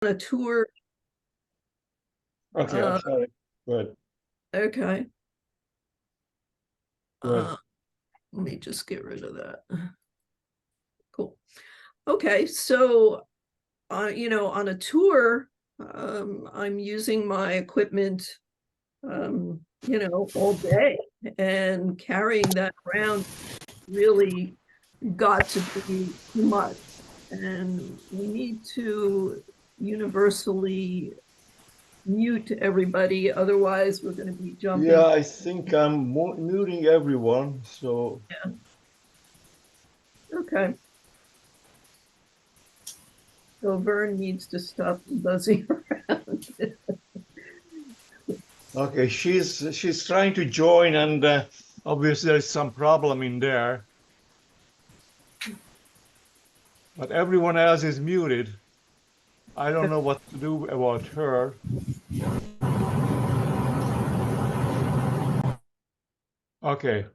a tour. Okay, I'm sorry. Good, Okay. good. Let me just get rid of that. Cool. Okay, so on a tour, I'm using my equipment, all day, and carrying that around really got to be too much. And we need to universally mute everybody, otherwise we're going to be Yeah, jumping. I think I'm muting everyone. So, Yeah. Okay. So Vern needs to stop buzzing around. okay, she's trying to join, and obviously there's some problem in there, but everyone else is muted. I don't know what to do about her. Okay,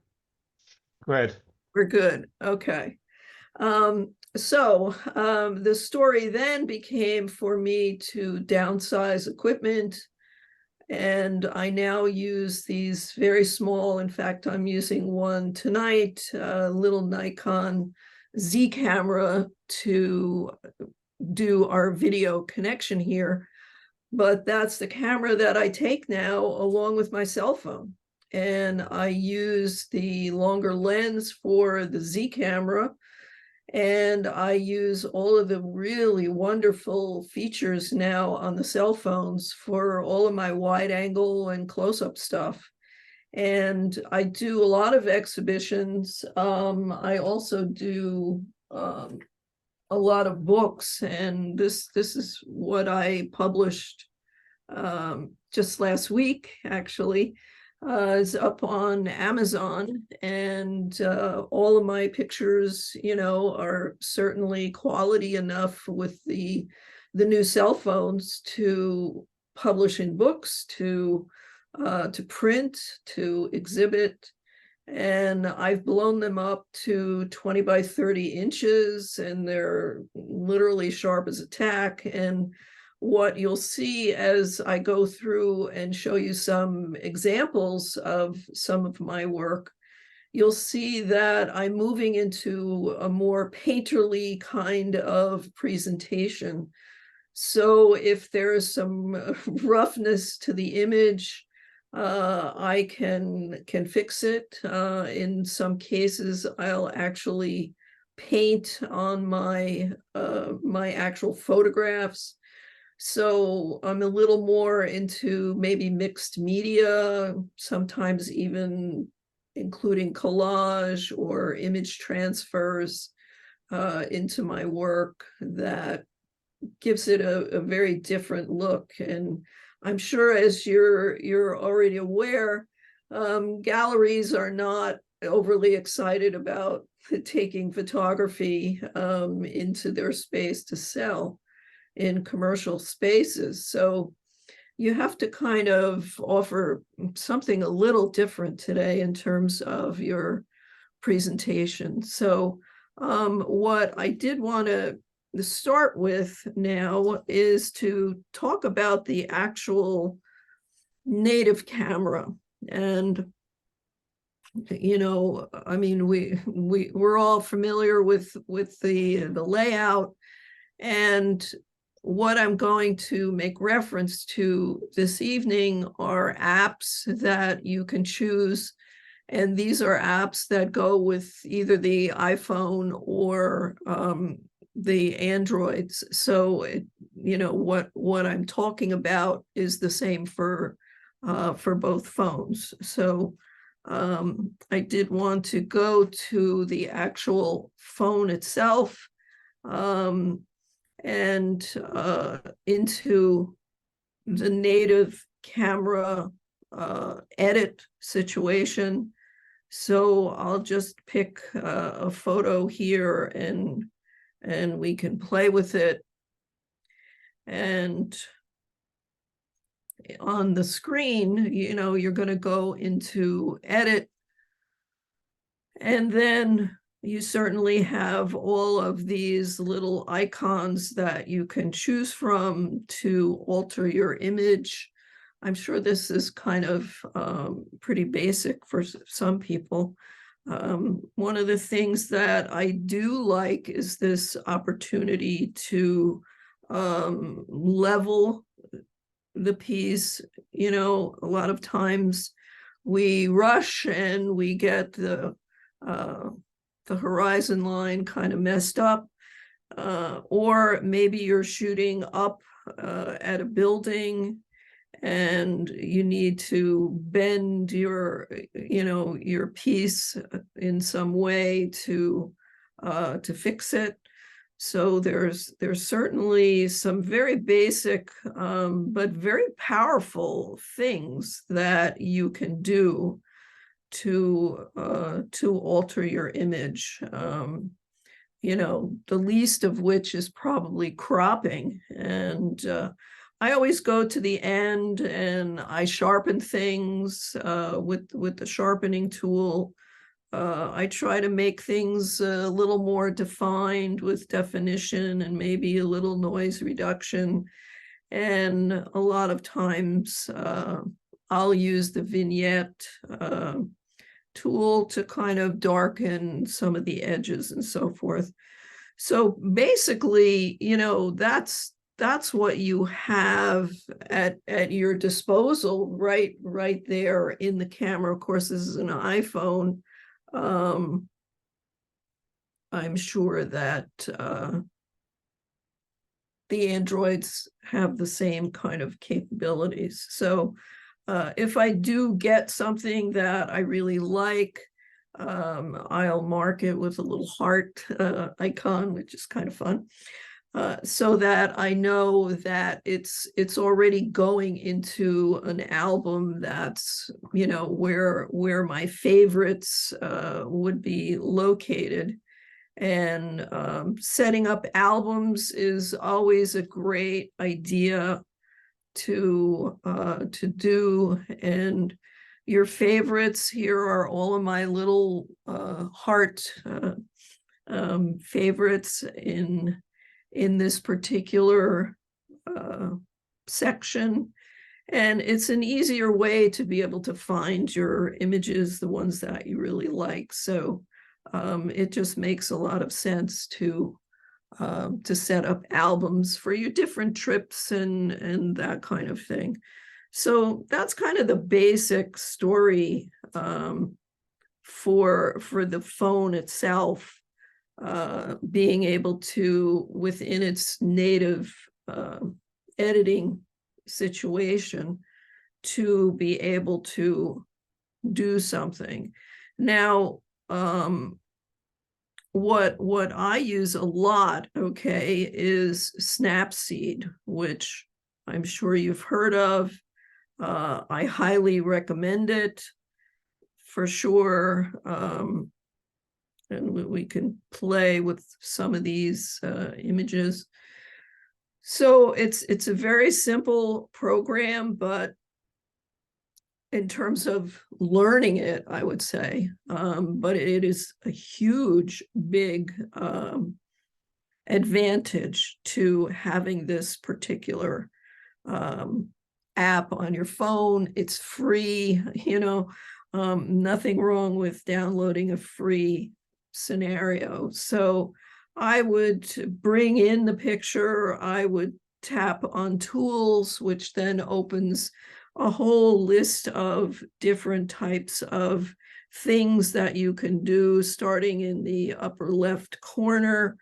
great. We're good. Okay. The story then became for me to downsize equipment, and I now use these very small, in fact, I'm using one tonight, a little Nikon Z camera to do our video connection here. But that's the camera that I take now along with my cell phone. And I use the longer lens for the Z camera, and I use all of the really wonderful features now on the cell phones for all of my wide angle and close-up stuff. And I do a lot of exhibitions. I also do a lot of books, and this is what I published just last week, actually. Is up on Amazon, and all of my pictures, are certainly quality enough with the new cell phones to publish in books, to print, to exhibit. And I've blown them up to 20 by 30 inches, and they're literally sharp as a tack. And what you'll see as I go through and show you some examples of some of my work, you'll see that I'm moving into a more painterly kind of presentation. So if there is some roughness to the image, I can fix it. In some cases, I'll actually paint on my actual photographs. So I'm a little more into maybe mixed media, sometimes even including collage or image transfers into my work that gives it a very different look. And I'm sure, as you're already aware, galleries are not overly excited about taking photography into their space to sell in commercial spaces. So you have to kind of offer something a little different today in terms of your presentation. So what I did want to start with now is to talk about the actual native camera. And I mean, we're all familiar with the layout, and what I'm going to make reference to this evening are apps that you can choose. And these are apps that go with either the iPhone or the Androids. So, what I'm talking about is the same for both phones. So, I did want to go to the actual phone itself, um, and into the native camera edit situation. So I'll just pick a photo here, and we can play with it. And on the screen, you're going to go into edit, and then You certainly have all of these little icons that you can choose from to alter your image. I'm sure this is kind of pretty basic for some people. One of the things that I do like is this opportunity to level the piece. You know, a lot of times we rush and we get the horizon line kind of messed up, or maybe you're shooting up at a building and you need to bend your, you know, your piece in some way to fix it. So there's certainly some very basic but very powerful things that you can do to alter your image. You know, the least of which is probably cropping. And I always go to the end and I sharpen things with the sharpening tool. I try to make things a little more defined with definition and maybe a little noise reduction. And a lot of times I'll use the vignette tool to kind of darken some of the edges and so forth. So basically, you know, that's what you have at your disposal right there in the camera. Of course, this is an iPhone. I'm sure that the Androids have the same kind of capabilities. So if I do get something that I really like, I'll mark it with a little heart icon, which is kind of fun, so that I know that it's already going into an album that's, you know, where my favorites would be located. And setting up albums is always a great idea to do. And your favorites here are all of my little heart favorites in this particular section. And it's an easier way to be able to find your images, the ones that you really like. So it just makes a lot of sense to set up albums for your different trips and that kind of thing. So that's kind of the basic story for the phone itself, being able to, within its native editing situation, to be able to do something. Now, what I use a lot, okay, is Snapseed, which I'm sure you've heard of. I highly recommend it for sure. And we can play with some of these images. So it's a very simple program, but in terms of learning it, I would say, but it is a huge, big advantage to having this particular app on your phone. It's free, you know, nothing wrong with downloading a free scenario. So I would bring in the picture, I would tap on tools, which then opens a whole list of different types of things that you can do. Starting in the upper left corner,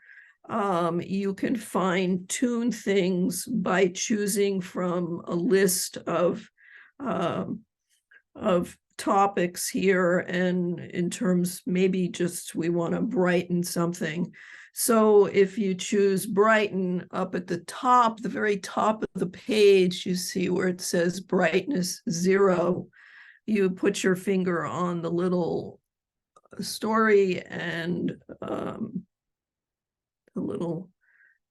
you can fine tune things by choosing from a list of topics here, and in terms, maybe just we want to brighten something. So if you choose brighten, up at the top, the very top of the page, you see where it says brightness 0. You put your finger on the little story and the little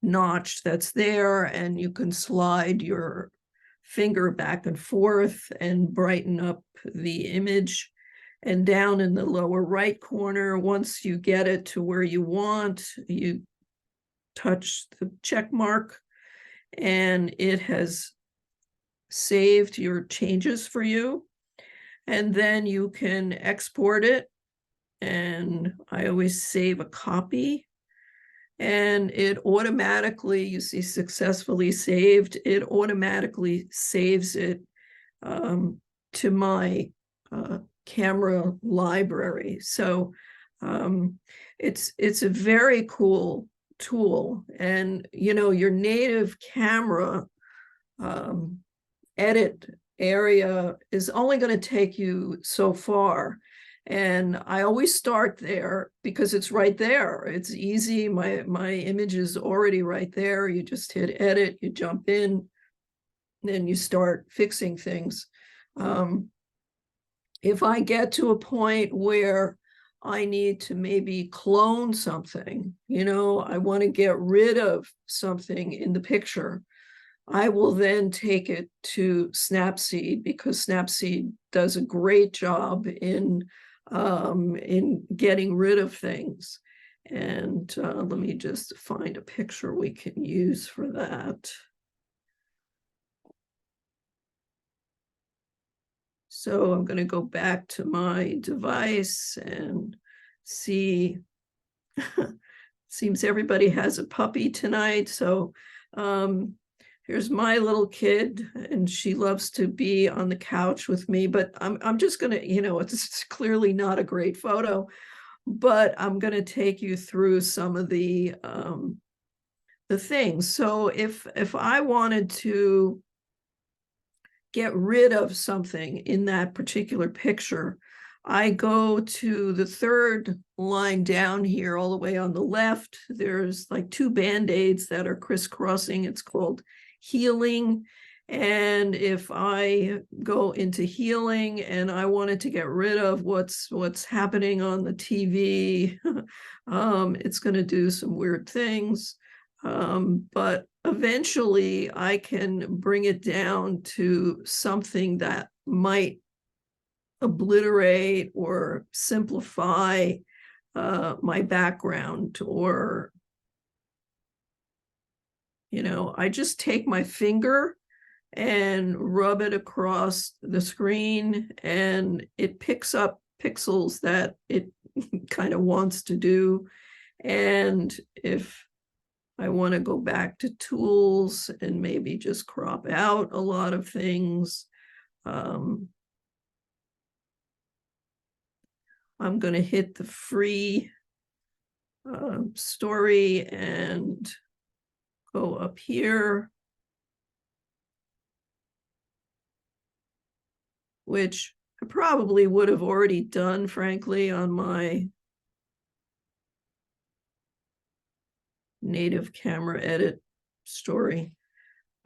notch that's there, and you can slide your finger back and forth and brighten up the image. And down in the lower right corner, once you get it to where you want, you touch the check mark and it has saved your changes for you. And then you can export it. And I always save a copy. And it automatically, you see successfully saved, it automatically saves it to my camera library. So it's a very cool tool. And you know, your native camera edit area is only going to take you so far. And I always start there because it's right there. It's easy. My image is already right there. You just hit edit, you jump in, then you start fixing things. If I get to a point where I need to maybe clone something, you know, I want to get rid of something in the picture, I will then take it to Snapseed because Snapseed does a great job in getting rid of things. And let me just find a picture we can use for that. So I'm going to go back to my device and see. Seems everybody has a puppy tonight. So here's my little kid, and she loves to be on the couch with me. But I'm just going to, you know, it's clearly not a great photo, but I'm going to take you through some of the things. So if I wanted to get rid of something in that particular picture, I go to the third line down here, all the way on the left. There's like two band-aids that are crisscrossing. It's called healing. And if I go into healing and I wanted to get rid of what's happening on the TV, it's going to do some weird things. But eventually I can bring it down to something that might obliterate or simplify my background, or, you know, I just take my finger and rub it across the screen and it picks up pixels that it kind of wants to do. And if I want to go back to tools and maybe just crop out a lot of things, I'm going to hit the free story and go up here, which I probably would have already done, frankly, on my native camera edit story.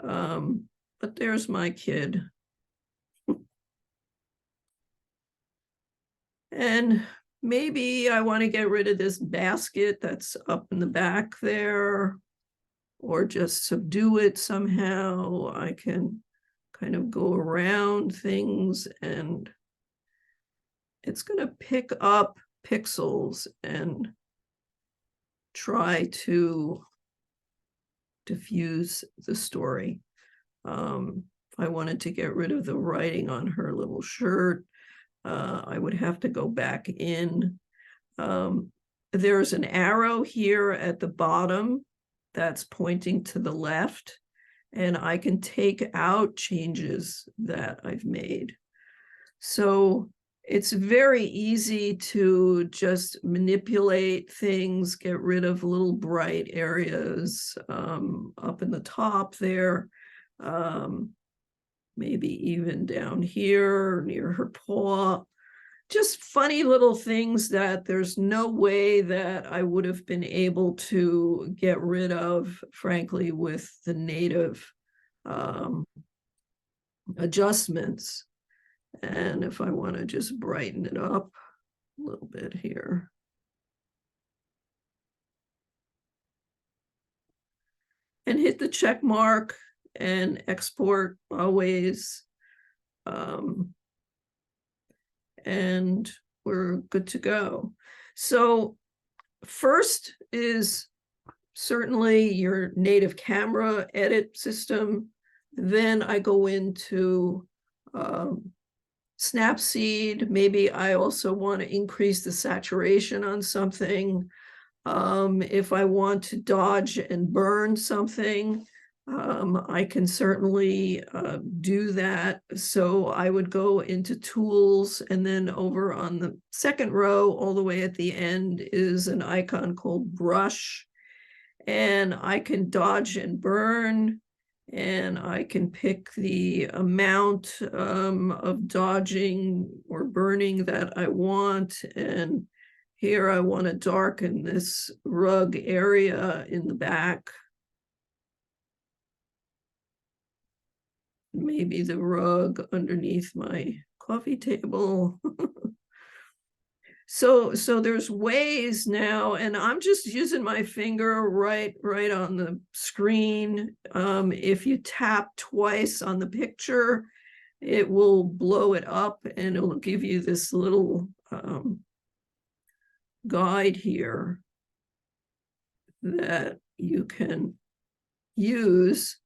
But there's my kid. And maybe I want to get rid of this basket that's up in the back there, or just subdue it somehow. I can kind of go around things and it's going to pick up pixels and try to diffuse the story. I wanted to get rid of the writing on her little shirt. I would have to go back in. There's an arrow here at the bottom that's pointing to the left, and I can take out changes that I've made. So it's very easy to just manipulate things, get rid of little bright areas up in the top there, maybe even down here near her paw. Just funny little things that there's no way that I would have been able to get rid of, frankly, with the native adjustments. And if I want to just brighten it up a little bit here. And hit the check mark and export always. And we're good to go. So first is certainly your native camera edit system. Then I go into Snapseed. Maybe I also want to increase the saturation on something. If I want to dodge and burn something, I can certainly do that. So I would go into tools, and then over on the second row, all the way at the end, is an icon called brush. And I can dodge and burn, and I can pick the amount of dodging or burning that I want. And here I want to darken this rug area in the back. Maybe the rug underneath my coffee table. So there's ways now, and I'm just using my finger right on the screen. If you tap twice on the picture, it will blow it up, and it will give you this little guide here that you can use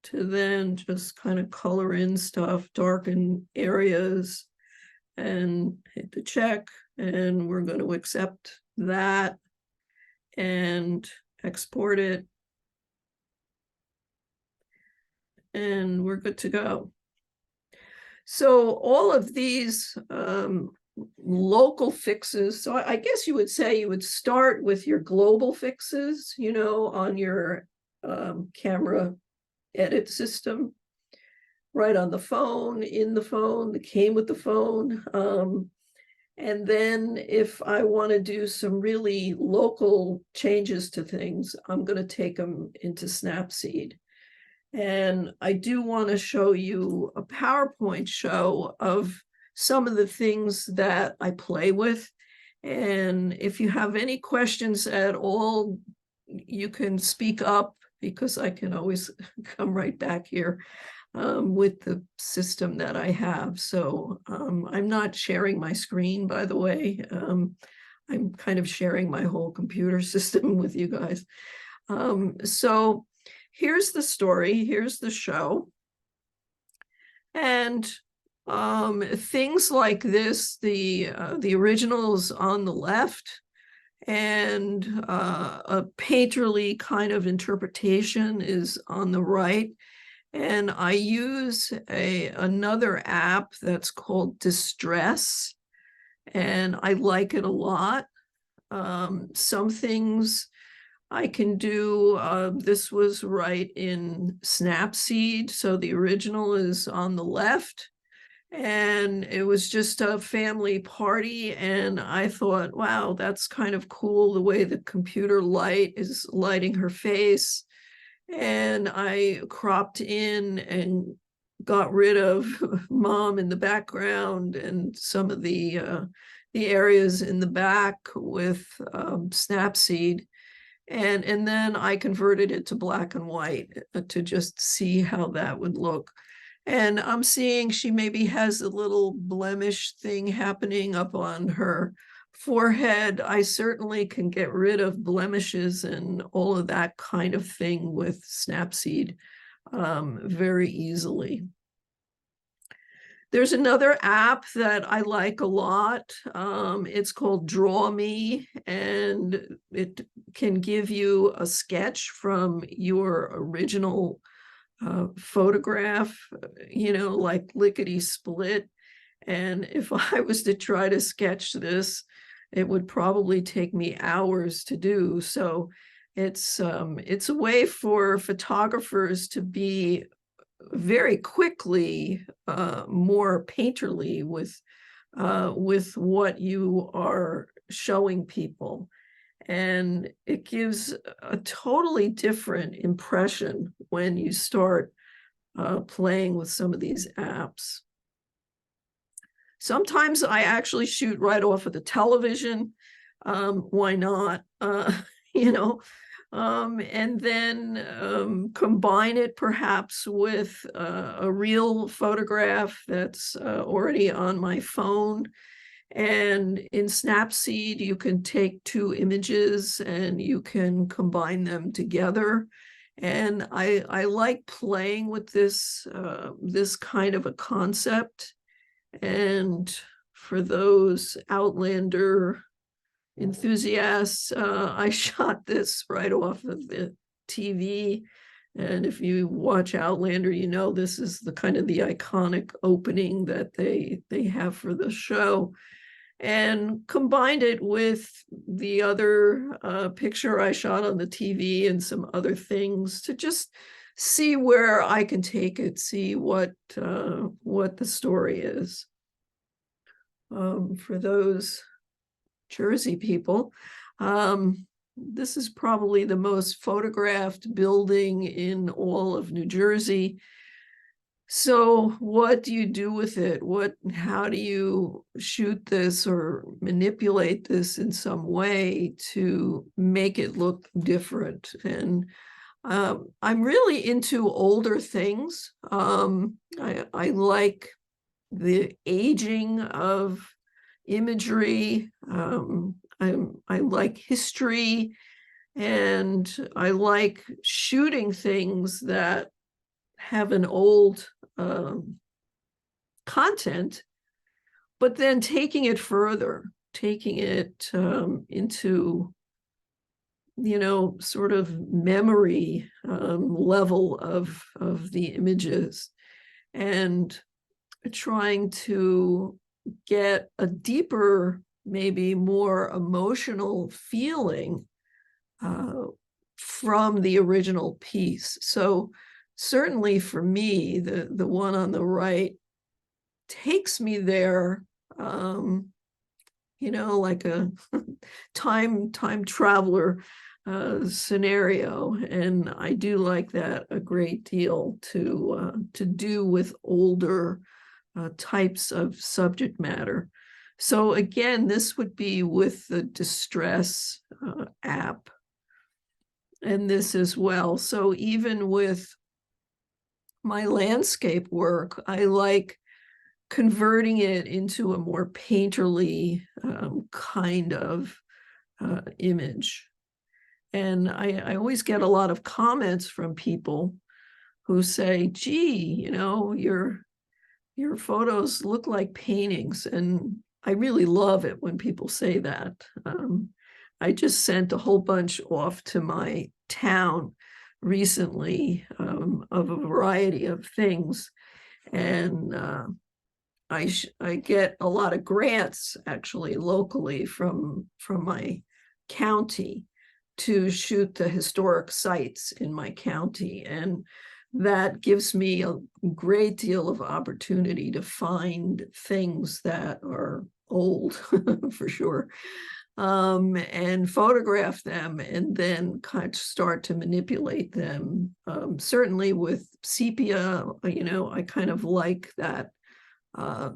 to then just kind of color in stuff, darken areas, and hit the check. And we're going to accept that and export it. And we're good to go. So all of these local fixes, so I guess you would say you would start with your global fixes, you know, on your camera edit system, right on the phone, in the phone, that came with the phone. And then if I want to do some really local changes to things, I'm going to take them into Snapseed. And I do want to show you a PowerPoint show of some of the things that I play with. And if you have any questions at all, you can speak up, because I can always come right back here with the system that I have. So I'm not sharing my screen, by the way. I'm kind of sharing my whole computer system with you guys. So here's the story, here's the show. And things like this, the original's on the left, and a painterly kind of interpretation is on the right. And I use another app that's called Distress, and I like it a lot. Some things I can do, this was right in Snapseed, so the original is on the left. And it was just a family party, and I thought, wow, that's kind of cool, the way the computer light is lighting her face. And I cropped in and got rid of mom in the background and some of the areas in the back with Snapseed. And then I converted it to black and white to just see how that would look. And I'm seeing she maybe has a little blemish thing happening up on her forehead. I certainly can get rid of blemishes and all of that kind of thing with Snapseed very easily. There's another app that I like a lot. It's called Draw Me, and it can give you a sketch from your original photograph, you know, like lickety split. And if I was to try to sketch this, it would probably take me hours to do. So it's a way for photographers to be very quickly more painterly with what you are showing people. And it gives a totally different impression when you start playing with some of these apps. Sometimes I actually shoot right off of the television. Why not? You know, And then combine it perhaps with a real photograph that's already on my phone. And in Snapseed, you can take two images and you can combine them together. And I like playing with this kind of a concept. And for those Outlander enthusiasts, I shot this right off of the TV. And if you watch Outlander, you know this is the kind of the iconic opening that they have for the show. And combined it with the other picture I shot on the TV and some other things to just see where I can take it, see what the story is. For those Jersey people, this is probably the most photographed building in all of New Jersey. So what do you do with it? How do you shoot this or manipulate this in some way to make it look different? And I'm really into older things. I like the aging of imagery. I like history, and I like shooting things that have an old content, but then taking it further, taking it into, sort of memory level of the images, and trying to get a deeper, maybe more emotional feeling from the original piece. So certainly for me, the one on the right takes me there, like a time traveler scenario. And I do like that a great deal to do with older types of subject matter. So again, this would be with the Distress app, and this as well. So even with my landscape work, I like converting it into a more painterly kind of image. And I always get a lot of comments from people who say, gee, your photos look like paintings. And I really love it when people say that. I just sent a whole bunch off to my town recently of a variety of things. And I get a lot of grants actually locally from my county to shoot the historic sites in my county. And that gives me a great deal of opportunity to find things that are old for sure, and photograph them, and then kind of start to manipulate them. Certainly with sepia, I kind of like that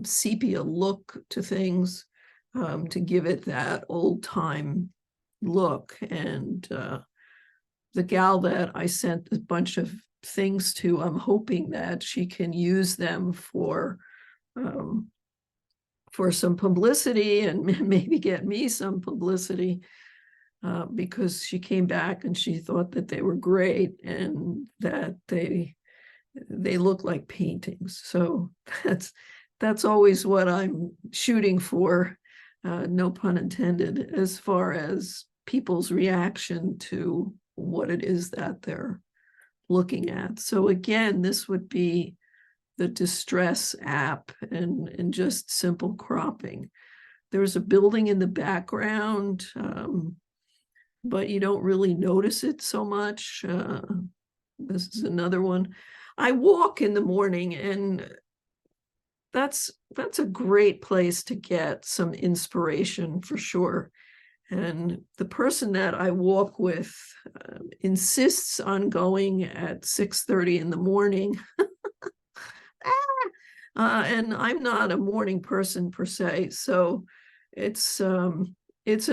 sepia look to things, to give it that old time look. And the gal that I sent a bunch of things to, I'm hoping that she can use them for some publicity, and maybe get me some publicity, because she came back and she thought that they were great and that they look like paintings. So that's always what I'm shooting for, no pun intended, as far as people's reaction to what it is that they're looking at. So again, this would be the Distress app, and just simple cropping. There's a building in the background, but you don't really notice it so much. This is another one. I walk in the morning, and that's a great place to get some inspiration for sure. And the person that I walk with insists on going at 6:30 in the morning. And I'm not a morning person per se, so it's an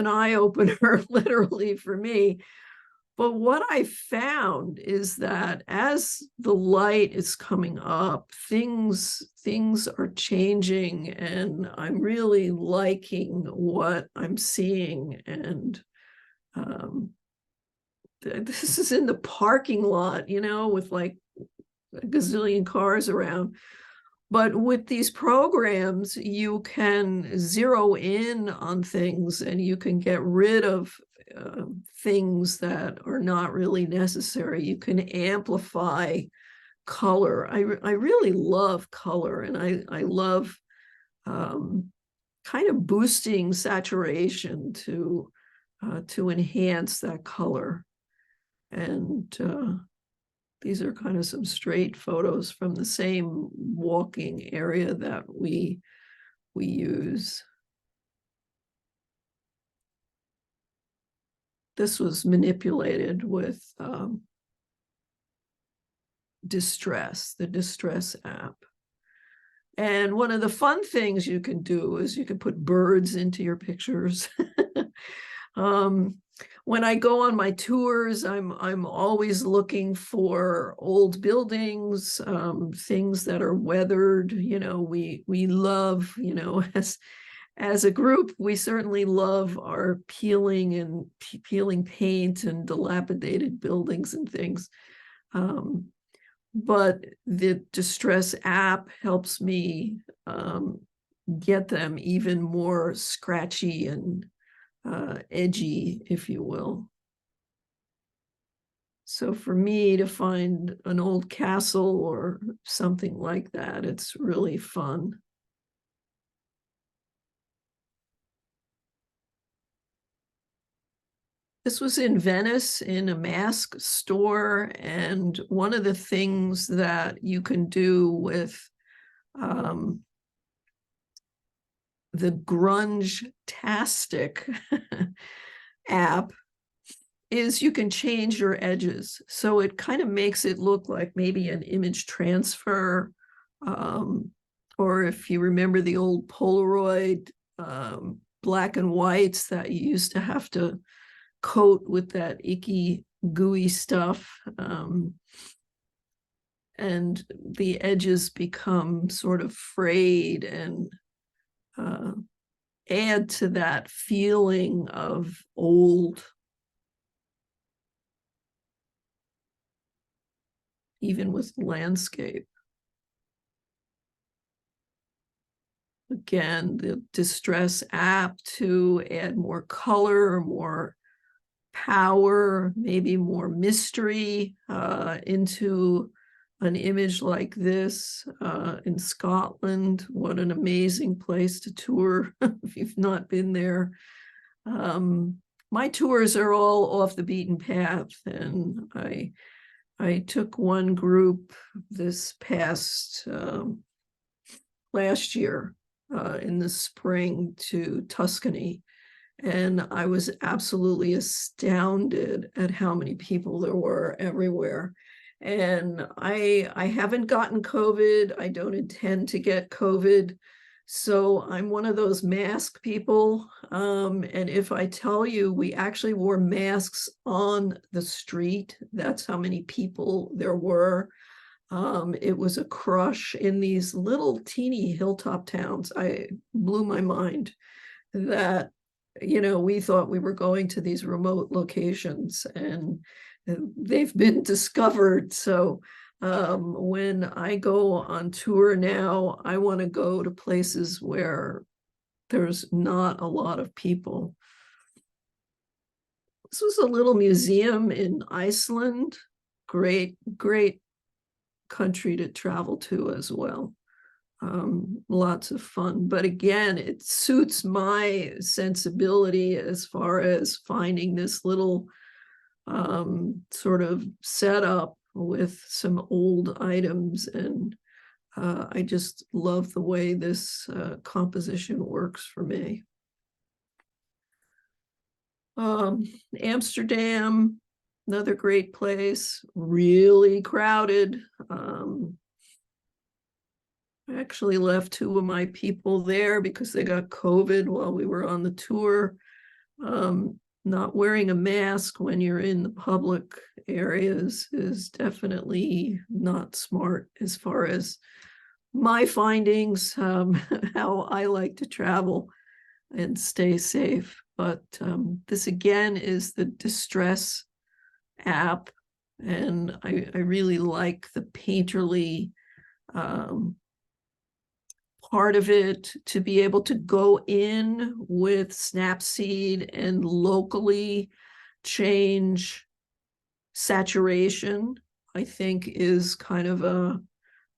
eye opener literally for me. But what I found is that as the light is coming up, things are changing, and I'm really liking what I'm seeing. And this is in the parking lot, with like a gazillion cars around. But with these programs, you can zero in on things, and you can get rid of things that are not really necessary. You can amplify color. I really love color, and I love kind of boosting saturation to enhance that color. And these are kind of some straight photos from the same walking area that we use. This was manipulated with Distress, the Distress app. And one of the fun things you can do is you can put birds into your pictures. When I go on my tours, I'm always looking for old buildings, things that are weathered. We love, as a group, we certainly love our peeling paint and dilapidated buildings and things. But the Distress app helps me get them even more scratchy and edgy, if you will. So for me to find an old castle or something like that, it's really fun. This was in Venice in a mask store, and one of the things that you can do with the Grunge-tastic app is you can change your edges. So it kind of makes it look like maybe an image transfer, or if you remember the old Polaroid black and whites that you used to have to coat with that icky, gooey stuff. And the edges become sort of frayed and add to that feeling of old. Even with landscape. Again, the Distress app to add more color, more power, maybe more mystery into an image like this in Scotland. What an amazing place to tour if you've not been there. My tours are all off the beaten path, and I took one group this past last year in the spring to Tuscany, and I was absolutely astounded at how many people there were everywhere. And I haven't gotten COVID. I don't intend to get COVID. So I'm one of those mask people. And if I tell you, we actually wore masks on the street. That's how many people there were. It was a crush in these little teeny hilltop towns. I blew my mind that, we thought we were going to these remote locations, and they've been discovered. So when I go on tour now, I want to go to places where there's not a lot of people. This was a little museum in Iceland. Great country to travel to as well. Lots of fun. But again, it suits my sensibility as far as finding this little sort of setup with some old items, and I just love the way this composition works for me. Amsterdam, another great place, really crowded. I actually left 2 of my people there because they got COVID while we were on the tour. not wearing a mask when you're in the public areas is definitely not smart as far as my findings, how I like to travel and stay safe. But this again is the distress app, and I really like the painterly part of it, to be able to go in with Snapseed and locally change saturation, I think is kind of a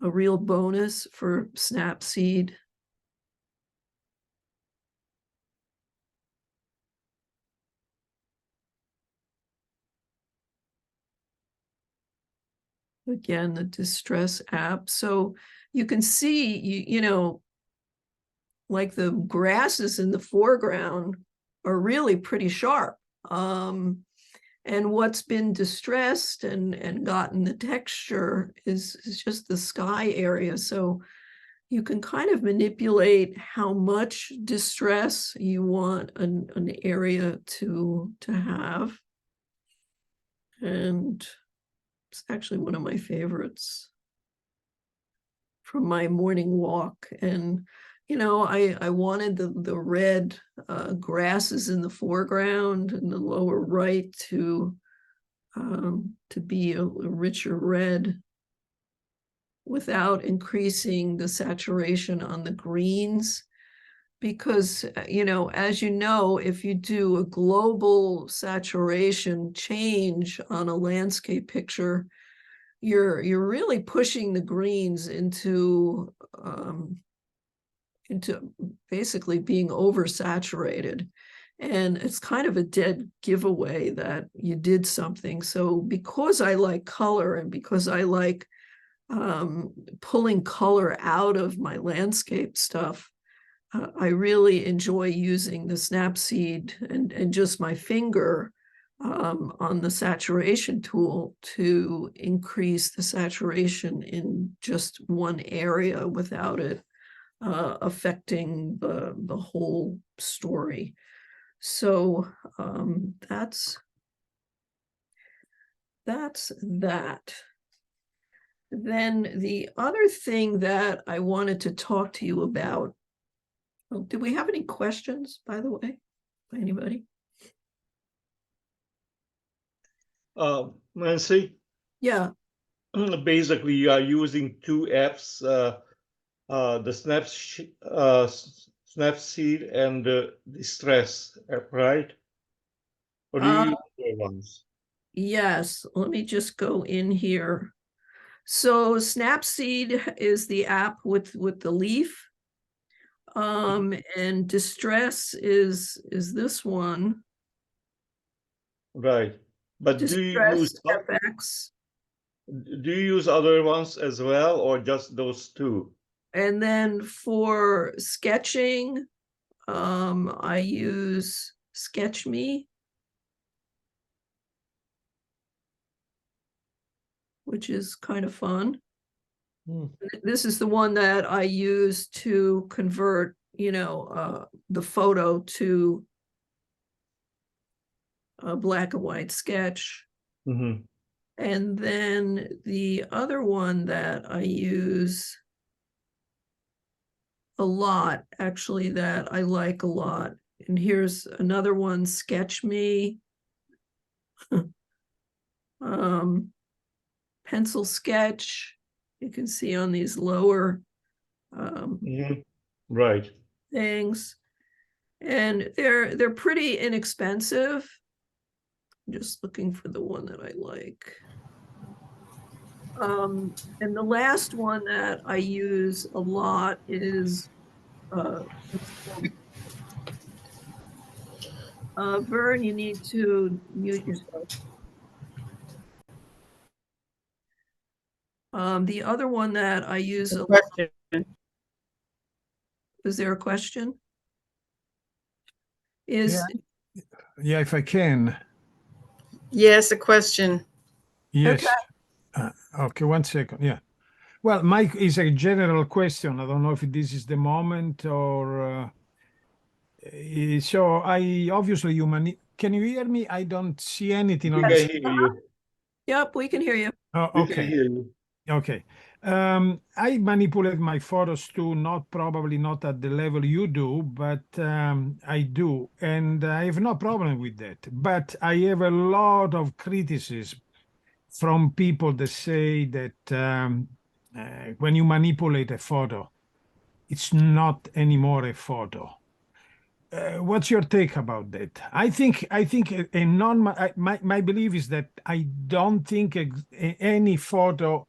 real bonus for Snapseed. Again, the distress app. So you can see, you know, like the grasses in the foreground are really pretty sharp. And what's been distressed and gotten the texture is just the sky area. So you can kind of manipulate how much distress you want an area to have. And it's actually one of my favorites from my morning walk. And, you know, I wanted the red grasses in the foreground and the lower right to be a richer red without increasing the saturation on the greens. Because, you know, as you know, if you do a global saturation change on a landscape picture, you're really pushing the greens into basically being oversaturated. And it's kind of a dead giveaway that you did something. So because I like color and because I like pulling color out of my landscape stuff, I really enjoy using the Snapseed and just my finger on the saturation tool to increase the saturation in just one area without it affecting the whole story. So that's that. Then the other thing that I wanted to talk to you about, oh, do we have any questions, by the way, by anybody? Nancy, Yeah. basically you are using two apps, the Snapseed and the Distress app, right? Or do you use other ones? Yes, let me just go in here. So Snapseed is the app with the leaf. And Distress is this one. Right. But Distress FX. do you use other ones as well, or just those two? And then for sketching, I use Sketch Me, which is kind of fun. This is the one that I use to convert, you know, the photo to a black and white sketch. Mm-hmm. And then the other one that I use a lot, actually, that I like a lot. And here's another one, Sketch Me. Pencil sketch. You can see on these lower Right. things. And they're pretty inexpensive. I'm just looking for the one that I like. And the last one that I use a lot is Vern, you need to mute yourself. The other one that I use a lot. Is there a question? Yeah, if I can. Yes, a question. Yes. Okay, 1 second. Yeah. Well, Mike is a general question. I don't know if this is the moment or so I obviously can you hear me? I don't see anything We on can the. hear you. Yep, we can hear you. Oh, We can okay. hear you. Okay. I manipulate my photos too, probably not at the level you do, but I do. And I have no problem with that. But I have a lot of criticism from people that say that when you manipulate a photo, it's not anymore a photo. What's your take about that? I think a non my belief is that I don't think any photo,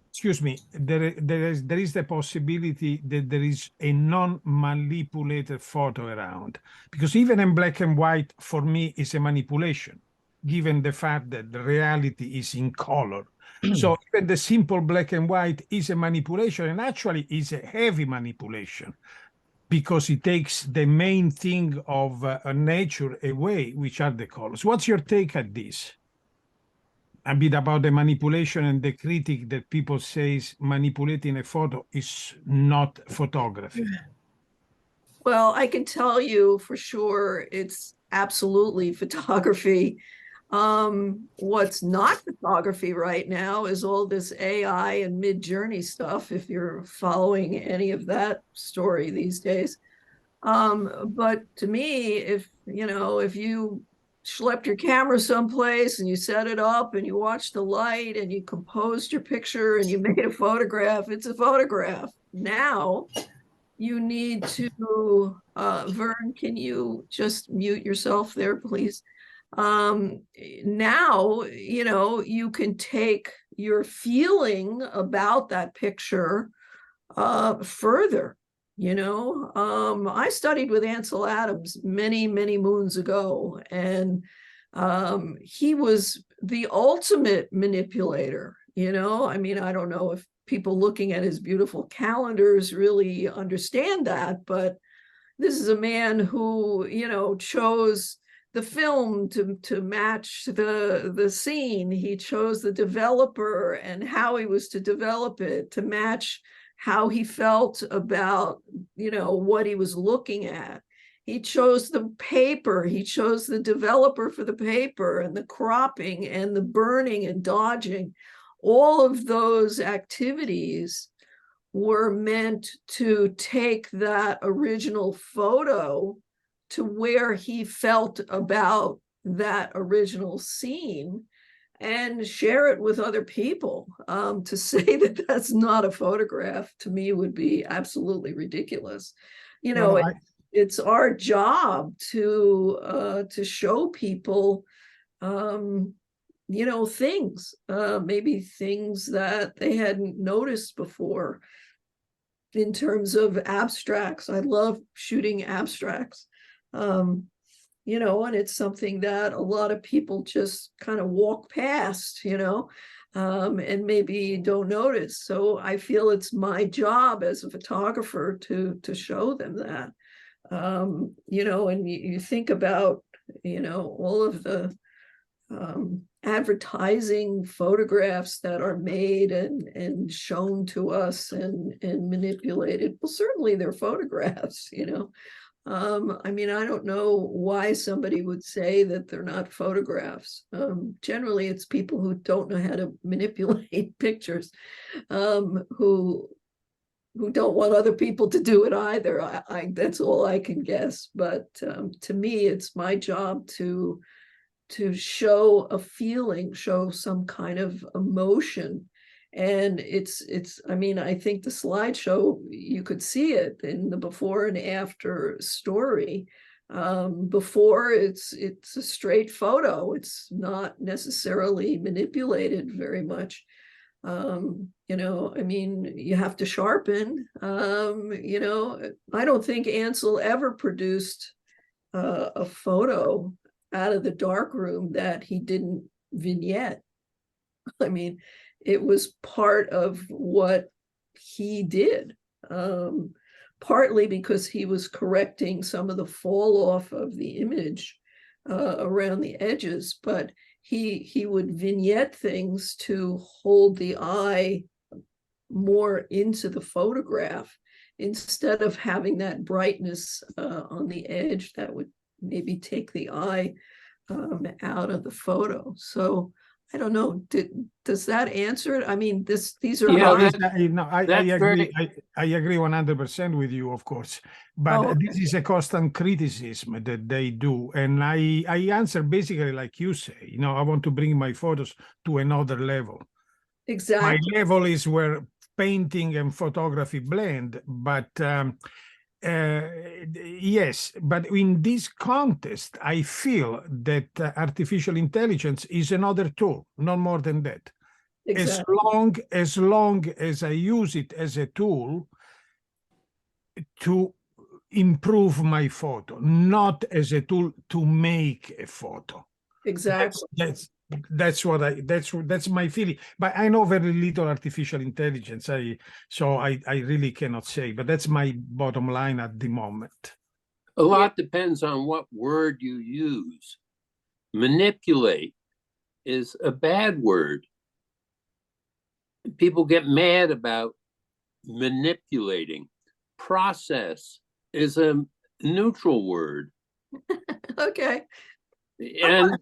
excuse me, there is the possibility that there is a non-manipulated photo around, because even in black and white for me is a manipulation, given the fact that the reality is in color. So even the simple black and white is a manipulation, and actually is a heavy manipulation, because it takes the main thing of nature away, which are the colors. What's your take at this? A bit about the manipulation and the critic that people say manipulating a photo is not photography. Well, I can tell you for sure it's absolutely photography. What's not photography right now is all this AI and Mid-Journey stuff, if you're following any of that story these days. But to me, if you schlepped your camera someplace and you set it up and you watched the light and you composed your picture and you made a photograph, it's a photograph. Now you need to, Vern, can you just mute yourself there, please? Now, you can take your feeling about that picture further. I studied with Ansel Adams many, many moons ago, and he was the ultimate manipulator. I mean, I don't know if people looking at his beautiful calendars really understand that, but this is a man who, chose the film to match the scene. He chose the developer and how he was to develop it to match how he felt about, what he was looking at. He chose the paper, he chose the developer for the paper and the cropping and the burning and dodging. All of those activities were meant to take that original photo to where he felt about that original scene and share it with other people. To say that that's not a photograph, to me, would be absolutely ridiculous. It's our job to show people, things, maybe things that they hadn't noticed before. In terms of abstracts, I love shooting abstracts. And it's something that a lot of people just kind of walk past, and maybe don't notice. So I feel it's my job as a photographer to show them that. And you think about, all of the advertising photographs that are made and shown to us and manipulated. Well, certainly they're photographs, I mean, I don't know why somebody would say that they're not photographs. Generally, it's people who don't know how to manipulate pictures, who don't want other people to do it either. I that's all I can guess. But to me, it's my job to show a feeling, show some kind of emotion. And I mean, I think the slideshow, you could see it in the before and after story. Before, it's a straight photo. It's not necessarily manipulated very much. I mean, you have to sharpen. I don't think Ansel ever produced a photo out of the darkroom that he didn't vignette. I mean, it was part of what he did, partly because he was correcting some of the fall off of the image around the edges, but he would vignette things to hold the eye more into the photograph instead of having that brightness on the edge that would maybe take the eye out of the photo. So I don't know, does that answer it? I mean, these are Yeah, high. I that's agree. very- I agree 100% with you, of course. But Oh, this is a constant criticism that they do. And I answer basically like you say, you know, I want to bring my photos to another level. My exactly. level is where painting and photography blend, but yes, but in this contest, I feel that artificial intelligence is another tool, not more than that. Exactly. As long as I use it as a tool to improve my photo, not as a tool to make a photo. Exactly. That's my feeling. But I know very little artificial intelligence. I really cannot say. But that's my bottom line at the moment. a lot depends on what word you use. Manipulate is a bad word. People get mad about manipulating. Process is a neutral word. Okay. And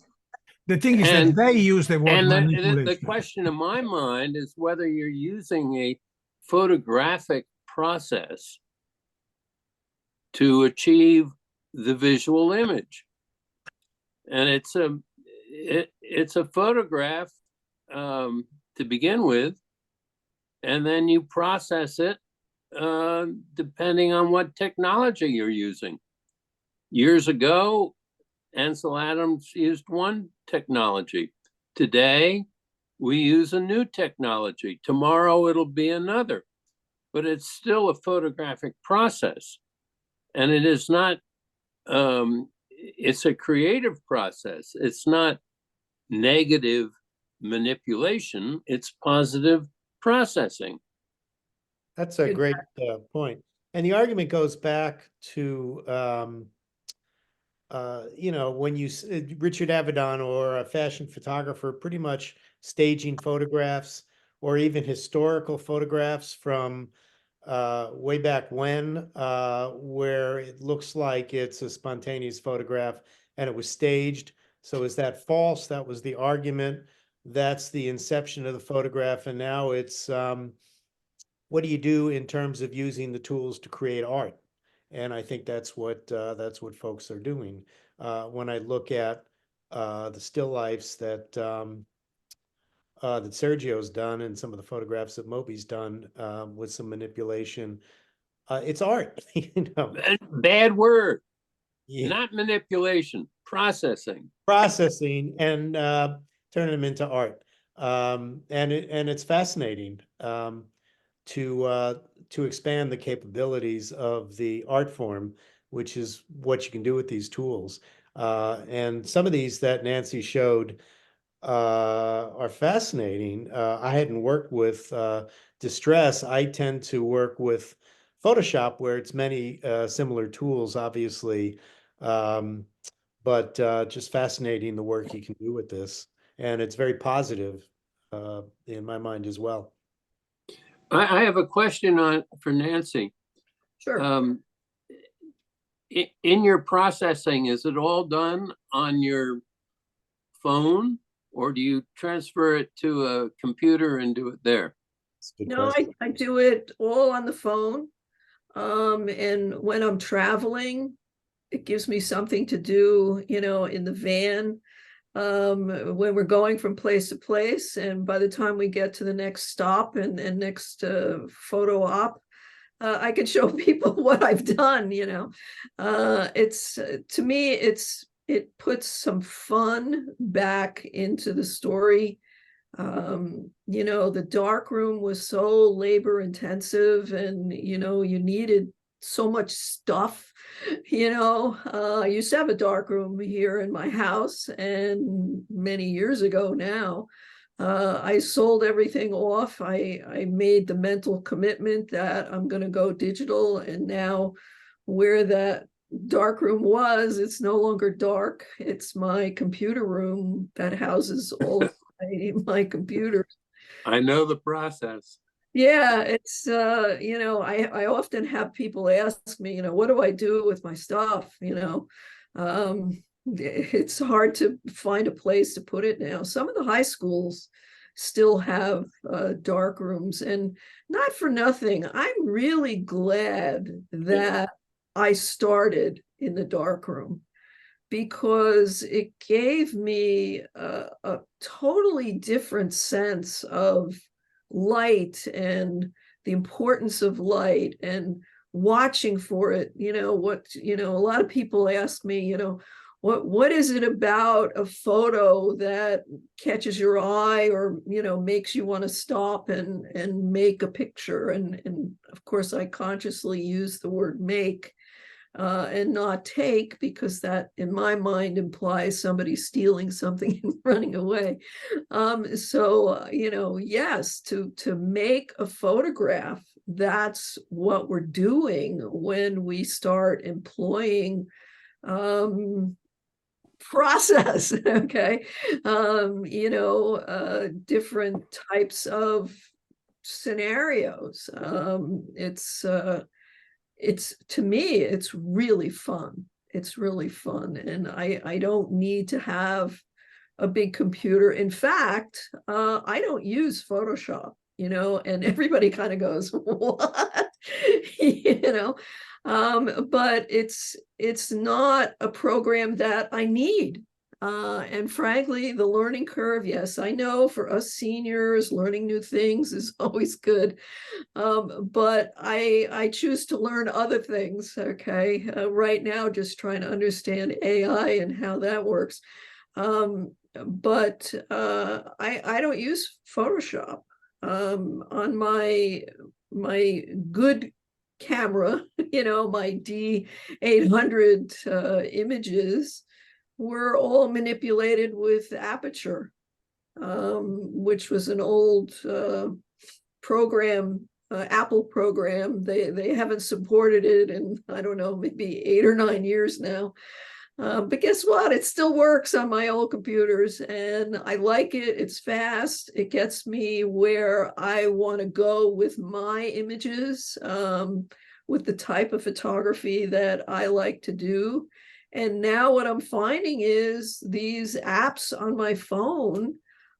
The thing is that And- they use the word and the manipulation. question in my mind is whether you're using a photographic process to achieve the visual image. And it's a photograph to begin with, and then you process it depending on what technology you're using. Years ago, Ansel Adams used one technology. Today, we use a new technology. Tomorrow, it'll be another. But it's still a photographic process. And it is not, it's a creative process. It's not negative manipulation, it's positive processing. That's a Good. great point. And the argument goes back to, you know, when Richard Avedon or a fashion photographer pretty much staging photographs or even historical photographs from way back when, where it looks like it's a spontaneous photograph and it was staged. So is that false? That was the argument. That's the inception of the photograph. And now it's, what do you do in terms of using the tools to create art? And I think that's what folks are doing. When I look at the still lifes that that Sergio's done and some of the photographs that Moby's done with some manipulation, it's art. You know, Bad word, yeah. not manipulation, processing. Processing and turning them into art. And it's fascinating to expand the capabilities of the art form, which is what you can do with these tools. And some of these that Nancy showed are fascinating. I hadn't worked with distress. I tend to work with Photoshop, where it's many similar tools, obviously. But just fascinating the work you can do with this. And it's very positive in my mind as well. I have a question for Nancy. Sure. In your processing, is it all done on your phone, or do you transfer it to a computer and do it there? It's a good No, question. I do it all on the phone. And when I'm traveling, it gives me something to do, you know, in the van, when we're going from place to place. And by the time we get to the next stop and next photo op, I can show people what I've done, you know. It's to me, it puts some fun back into the story. You know, the dark room was so labor intensive, and you know, you needed so much stuff. You know, I used to have a dark room here in my house, and many years ago now, I sold everything off. I made the mental commitment that I'm going to go digital, and now where that dark room was, it's no longer dark. It's my computer room that houses all of my computers. I know the process. Yeah, it's you know, I often have people ask me, you know, what do I do with my stuff, you know? it's hard to find a place to put it now. Some of the high schools still have dark rooms, and not for nothing, I'm really glad that I started in the dark room, because it gave me a totally different sense of light and the importance of light and watching for it. A lot of people ask me, what is it about a photo that catches your eye, or makes you want to stop and make a picture? And of course I consciously use the word make and not take, because that in my mind implies somebody stealing something and running away. Yes, to make a photograph, that's what we're doing when we start employing process. Okay. Different types of scenarios. It's to me, it's really fun. It's really fun. And I don't need to have a big computer. In fact, I don't use Photoshop, and everybody kind of goes, what? But it's not a program that I need. And frankly, the learning curve, yes, I know for us seniors, learning new things is always good. But I choose to learn other things. Okay. Right now, just trying to understand AI and how that works. But I don't use Photoshop. On my good camera, my D800 images were all manipulated with Aperture, which was an old program, Apple program. They haven't supported it in, I don't know, maybe 8 or 9 years now. But guess what? It still works on my old computers, and I like it. It's fast. It gets me where I want to go with my images, with the type of photography that I like to do. And now what I'm finding is these apps on my phone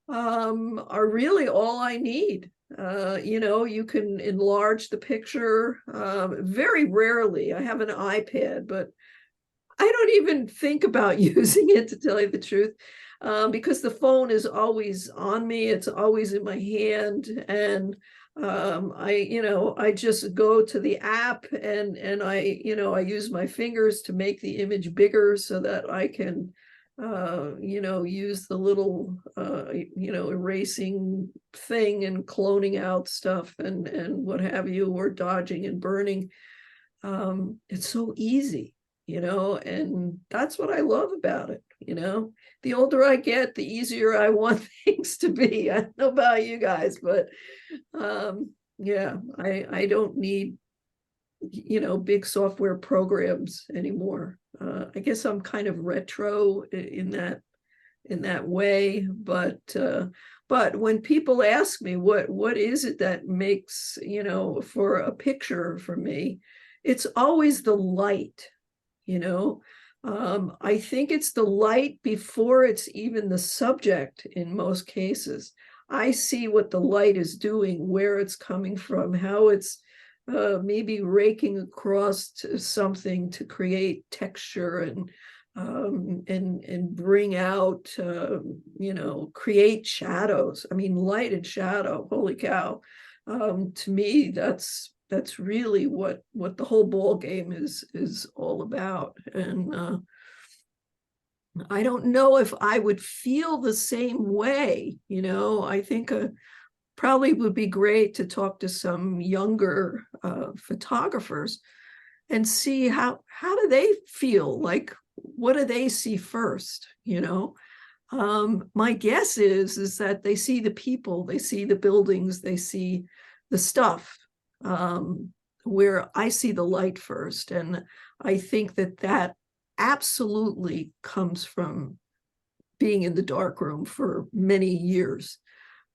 are really all I need. You can enlarge the picture. Very rarely. I have an iPad, but I don't even think about using it, to tell you the truth, because the phone is always on me. It's always in my hand. And I just go to the app and I use my fingers to make the image bigger so that I can, use the little, erasing thing and cloning out stuff and what have you, or dodging and burning. It's so easy. And that's what I love about it. The older I get, the easier I want things to be. I don't know about you guys, but yeah, I don't need, big software programs anymore. I guess I'm kind of retro in that way, but when people ask me what is it that makes, for a picture for me, it's always the light. I think it's the light before it's even the subject in most cases. I see what the light is doing, where it's coming from, how it's maybe raking across to something to create texture and bring out, create shadows. I mean, light and shadow, holy cow. To me, that's really what the whole ball game is all about. And I don't know if I would feel the same way. I think probably would be great to talk to some younger photographers and see how do they feel, like what do they see first. My guess is that they see the people, they see the buildings, they see the stuff, where I see the light first. And I think that absolutely comes from being in the darkroom for many years,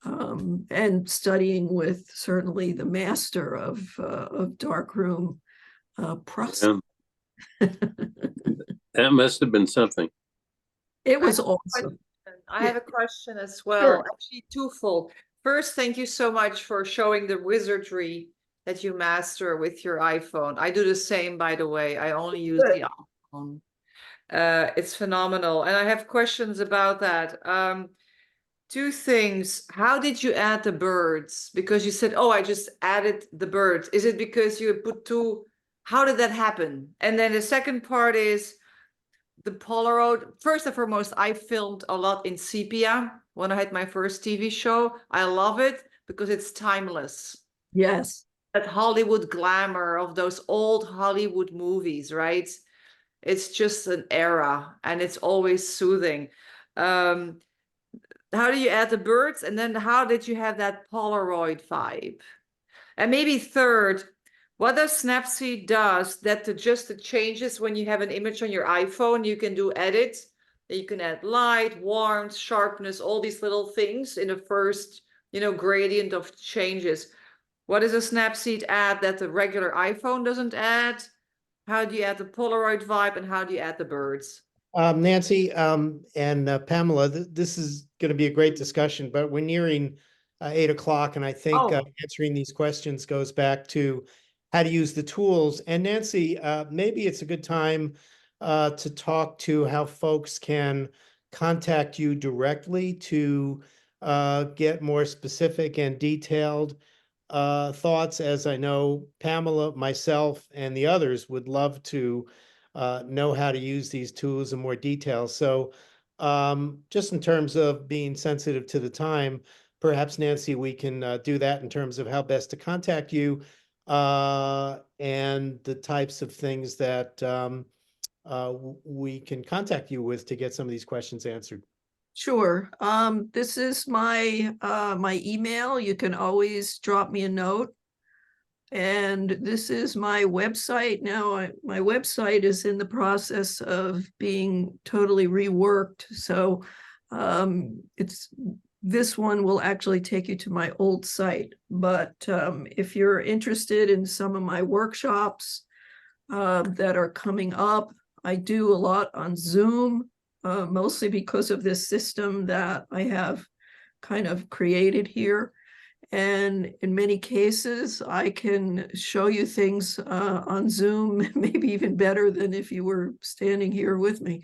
and studying with certainly the master of darkroom process. That must have been something. It was have a awesome. I have a question as well, actually twofold. First, thank you so much for showing the wizardry that you master with your iPhone. I do the same, by the way. I only use Good. the iPhone. It's phenomenal. And I have questions about that. Two things. How did you add the birds? Because you said, oh, I just added the birds. Is it because you put two? How did that happen? And then the second part is the Polaroid. First and foremost, I filmed a lot in sepia when I had my first TV show. I love it because it's timeless. Yes. That Hollywood glamour of those old Hollywood movies, right? It's just an era and it's always soothing. How do you add the birds? And then how did you have that Polaroid vibe? And maybe third, what does Snapseed does that just the changes when you have an image on your iPhone, you can do edits, you can add light, warmth, sharpness, all these little things in the first, gradient of changes. What is a Snapseed add that the regular iPhone doesn't add? How do you add the Polaroid vibe and how do you add the birds? Nancy and Pamela, this is going to be a great discussion, but we're nearing 8 o'clock, and I think answering these questions goes back to how to use the tools. And Nancy, maybe it's a good time to talk to how folks can contact you directly to get more specific and detailed thoughts, as I know Pamela, myself, and the others would love to know how to use these tools in more detail. So just in terms of being sensitive to the time, perhaps Nancy, we can do that in terms of how best to contact you and the types of things that we can contact you with to get some of these questions answered. Sure. This is my my email. You can always drop me a note. And this is my website. Now, my website is in the process of being totally reworked. So this one will actually take you to my old site. But if you're interested in some of my workshops that are coming up, I do a lot on Zoom, mostly because of this system that I have kind of created here. And in many cases, I can show you things on Zoom, maybe even better than if you were standing here with me.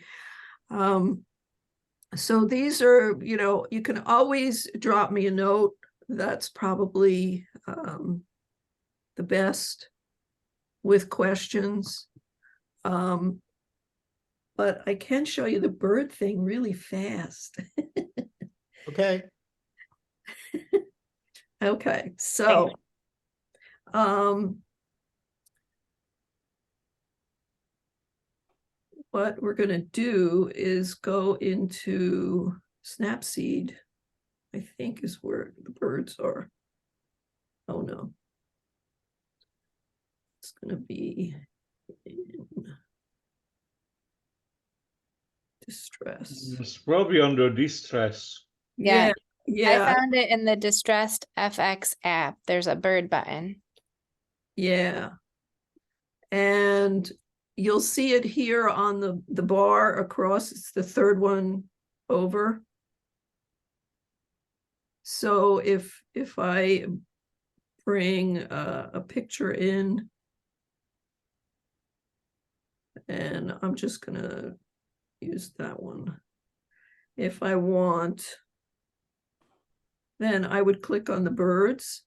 So these are, you can always drop me a note. That's probably the best with questions. But I can show you the bird thing really fast. Okay. Okay, so what we're going to do is go into Snapseed, I think is where the birds are. Oh no. It's going to be in distress. It's probably under distress. Yeah, Yeah. I found it in the Distressed FX app. There's a bird button. Yeah. And you'll see it here on the bar across. It's the third one over. So if I bring a picture in, and I'm just gonna use that one. If I want, then I would click on the birds.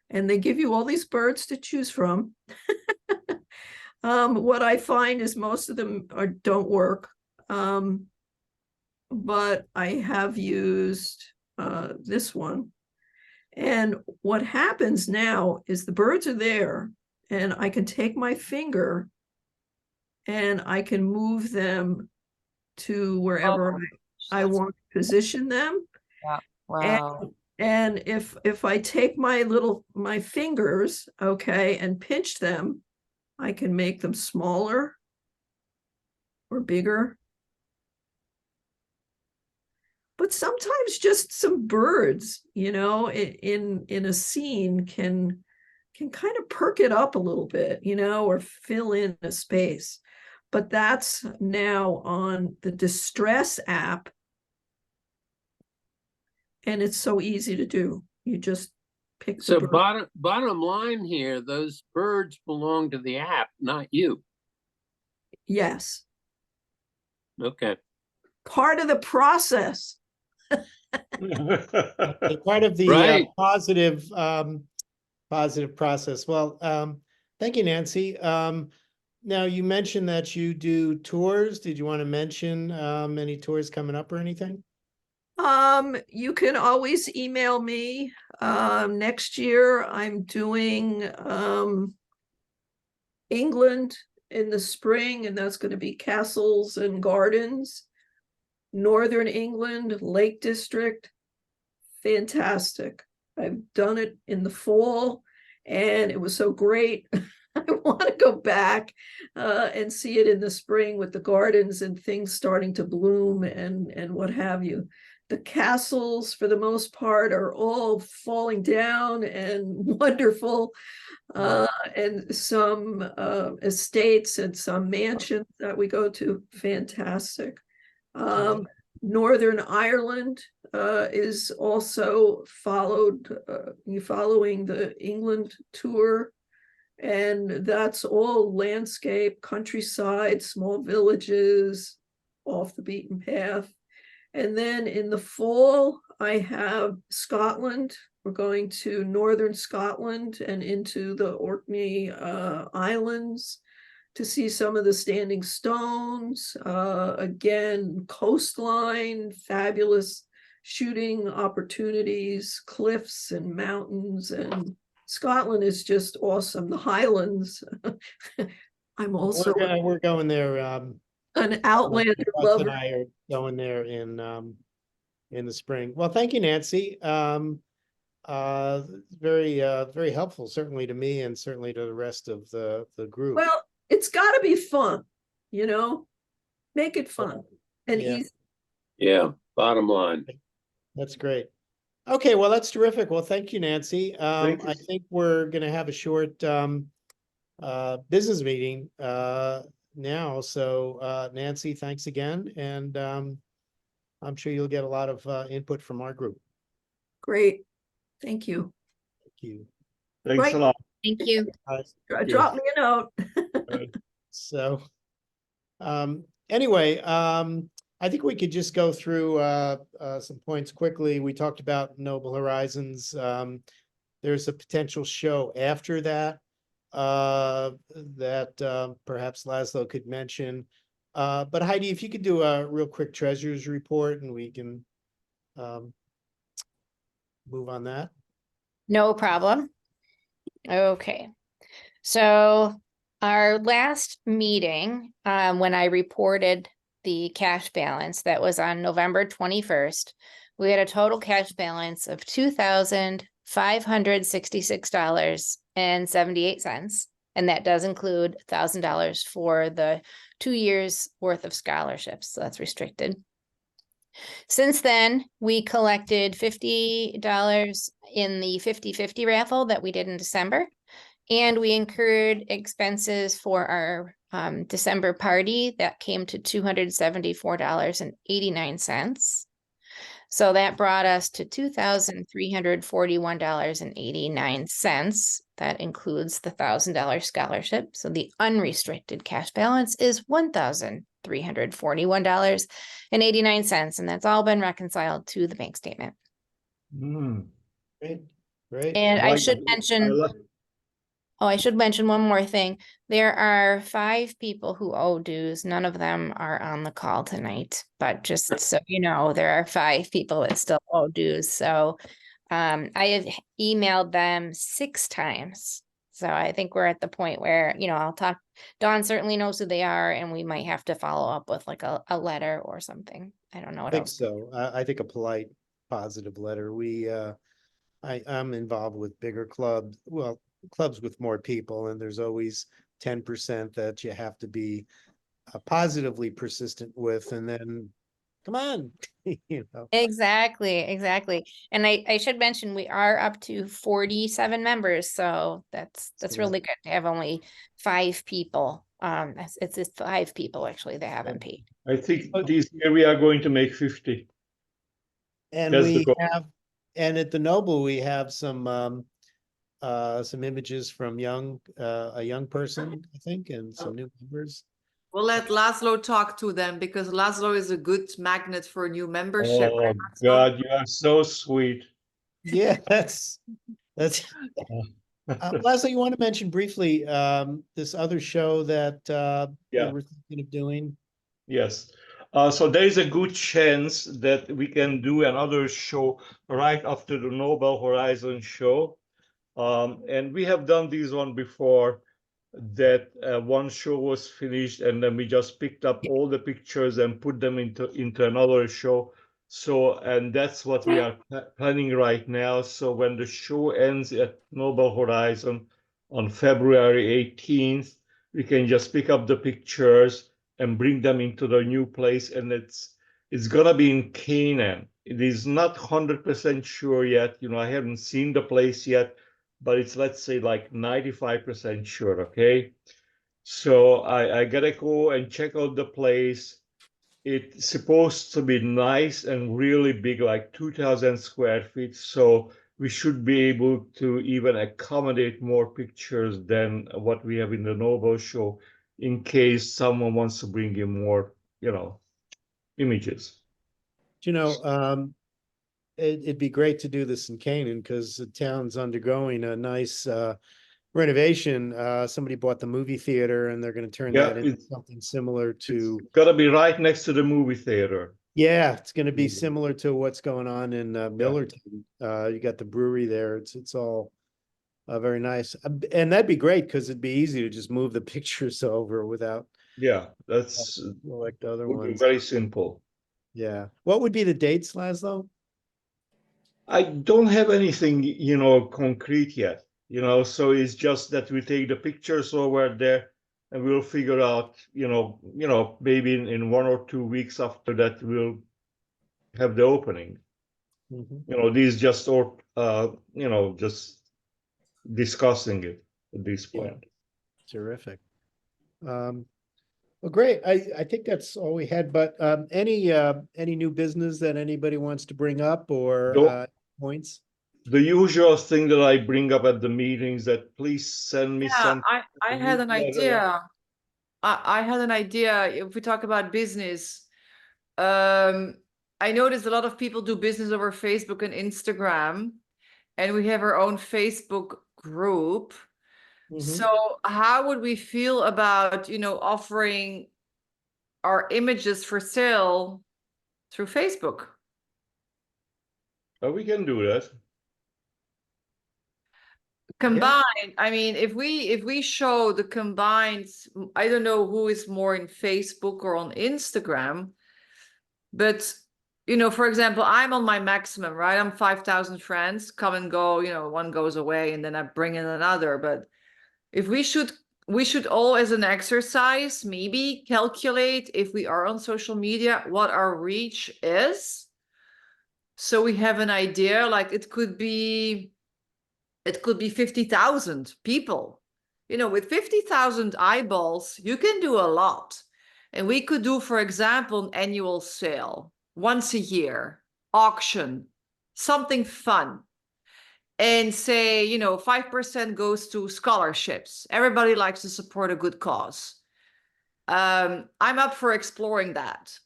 And they give you all these birds to choose from. What I find is most of them don't work. But I have used this one. And what happens now is the birds are there, and I can take my finger and I can move them to wherever I want to position them. Yeah. Wow. And if I take my fingers, okay, and pinch them, I can make them smaller or bigger. But sometimes just some birds, in a scene can kind of perk it up a little bit, or fill in a space. but that's now on the Distress app. And it's so easy to do. You just pick the So bird. bottom line here, those birds belong to the app, not you. Yes, Okay. part of the process. A part of the Right. positive process. Well, thank you, Nancy. Now you mentioned that you do tours. Did you want to mention any tours coming up or anything? You can always email me. Next year I'm doing England in the spring, and that's going to be castles and gardens. Northern England, Lake District, fantastic. I've done it in the fall and it was so great. I want to go back and see it in the spring with the gardens and things starting to bloom and what have you. The castles, for the most part, are all falling down and wonderful. And some estates and some mansions that we go to, fantastic. Northern Ireland is also following the England tour, and that's all landscape, countryside, small villages, off the beaten path. And then in the fall, I have Scotland. We're going to northern Scotland and into the Orkney Islands to see some of the standing stones. Again, coastline, fabulous shooting opportunities, cliffs and mountains, and Scotland is just awesome. The Highlands. I'm also We're going there. an Outlander Russ lover. and I are going there in the spring. Well, thank you, Nancy. Very helpful, certainly to me and certainly to the rest of the group. Well, it's got to be fun, make it fun and Yeah. easy. Yeah. Bottom line. That's great. Okay, well, that's terrific. Well, thank you, Nancy. Thank you. I think we're going to have a short business meeting now. So, Nancy, thanks again. And I'm sure you'll get a lot of input from our group. Great. Thank you. Thank you. Thanks Right. a lot. Thank you. Drop me a note. So, anyway, I think we could just go through some points quickly. We talked about Noble Horizons. There's a potential show after that that perhaps Laszlo could mention. But Heidi, if you could do a real quick treasures report and we can move on that. No problem. Okay. So our last meeting, when I reported the cash balance, that was on November 21st, we had a total cash balance of $2,566.78. And that does include $1,000 for the 2 years worth of scholarships. So that's restricted. Since then, we collected $50 in the 50-50 raffle that we did in December. And we incurred expenses for our December party that came to $274.89. So that brought us to $2,341.89. That includes the $1,000 scholarship. So the unrestricted cash balance is $1,341.89. And that's all been reconciled to the bank statement. Great, great. And I should mention, I should mention one more thing. There are 5 people who owe dues. None of them are on the call tonight, but just so you know, there are 5 people that still owe dues. So I have emailed them 6 times. So I think we're at the point where, I'll talk. Dawn certainly knows who they are, and we might have to follow up with like a letter or something. I don't know I what think else. so. I think a polite, positive letter. I'm involved with bigger clubs. Well, clubs with more people, and there's always 10% that you have to be positively persistent with, and then come on. Exactly. And I should mention we are up to 47 members, so that's So- really good to have only 5 people It's just 5 people actually that haven't paid. I think this year we are going to make 50. And That's the we goal. have, and at the Noble, we have some images from a young person, I think, and some new members. We'll let Laszlo talk to them because Laszlo is a good magnet for new membership. Oh right, Laszlo? God, you are so sweet. Yeah, that's Leslie, you want to mention briefly this other show that Yeah. you were thinking of doing? Yes. So there is a good chance that we can do another show right after the Nobel Horizon show. And we have done this one before, that one show was finished and then we just picked up all the pictures and put them into another show. So, and that's what we are planning right now. So when the show ends at Nobel Horizon on February 18th, we can just pick up the pictures and bring them into the new place. And it's gonna be in Canaan. It is not 100% sure yet. You know, I haven't seen the place yet, but it's, let's say, like 95% sure, okay? So I gotta go and check out the place. It's supposed to be nice and really big, like 2,000 square feet. So we should be able to even accommodate more pictures than what we have in the Noble show, in case someone wants to bring in more, images. You know, it'd be great to do this in Canaan because the town's undergoing a nice renovation. Somebody bought the movie theater and they're going to turn Yeah, that into it's something similar to. gotta be right next to the movie theater. Yeah, it's going to be Mhm. similar to what's going on in Millerton. You got the brewery there. It's all very nice, and that'd be great because it'd be easy to just move the pictures over without Yeah, that's like the other would be ones. very simple. Yeah. What would be the dates, Laszlo? I don't have anything, concrete yet, so it's just that we take the pictures over there and we'll figure out, maybe in 1 or 2 weeks after that, we'll have the opening. Mhm. These just, just discussing it at this Yeah. point. Terrific. Well, great. I think that's all we had, but any new business that anybody wants to bring up or Though- points? The usual thing that I bring up at the meetings, that please send me Yeah, some. I had an newsletter. idea. I had an idea. If we talk about business, I noticed a lot of people do business over Facebook and Instagram, and we have our own Facebook group. Mhm. So how would we feel about, offering our images for sale through Facebook? We can do that. Combined, I mean, if we show the combined, I don't know who is more in Facebook or on Instagram, but for example, I'm on my maximum, right? I'm 5,000 friends, come and go, one goes away and then I bring in another. But if we should all, as an exercise, maybe calculate, if we are on social media, what our reach is. So we have an idea, like it could be 50,000 people. With 50,000 eyeballs, you can do a lot. And we could do, for example, an annual sale once a year, auction, something fun. And say, 5% goes to scholarships. Everybody likes to support a good cause. I'm up for exploring that.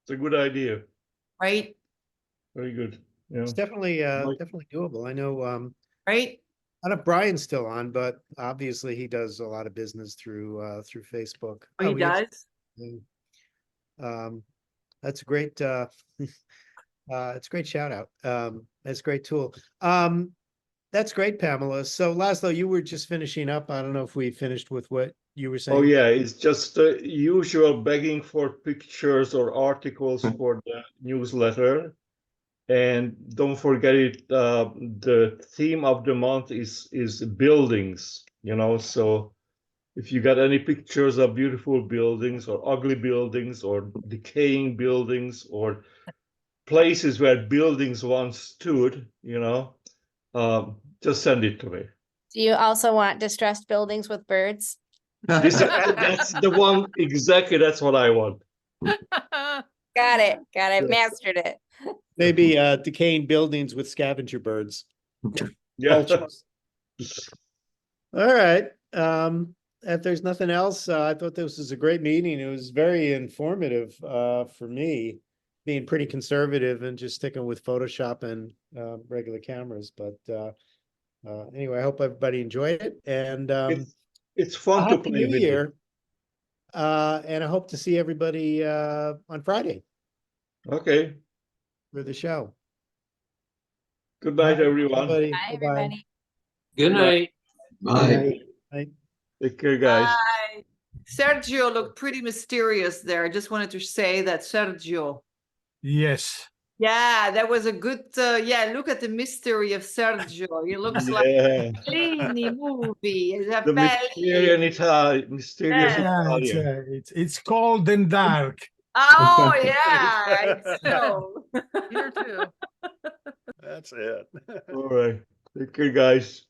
It's a good idea. Right? Very good. It's definitely definitely doable. I know Right? I don't know if Brian's still on, but obviously he does a lot of business through Facebook. He does. That's a great it's a great shout out. That's a great tool. That's great, Pamela. So Laszlo, you were just finishing up. I don't know if we finished with what you were saying. Oh yeah, it's just the usual begging for pictures or articles for the newsletter. And don't forget it, the theme of the month is buildings, so if you got any pictures of beautiful buildings or ugly buildings or decaying buildings or places where buildings once stood, just send it to me. Do you also want distressed buildings with birds? That's the one, exactly, that's what I want. Got it. Yes. Mastered it. Maybe decaying buildings with scavenger birds. Yeah. Vultures. All right. If there's nothing else, I thought this was a great meeting. It was very informative for me, being pretty conservative and just sticking with Photoshop and regular cameras. But anyway, I hope everybody enjoyed it, and It's fun to Happy play New with you. Year. And I hope to see everybody on Friday Okay. for the show. Good night, everyone. Everybody. Bye, Bye-bye. everybody. Good night. Bye. Bye. Take care, guys. Bye. Sergio looked pretty mysterious there. I just wanted to say that, Sergio. Yes. Yeah, that was a good, yeah, look at the mystery of Sergio. He looks like Yeah. a Fellini movie. It's a The Fellini. mysterious Yeah. Italian. It's cold and dark. Oh, yeah, it's so. Here too. That's it. All right. Take care, guys.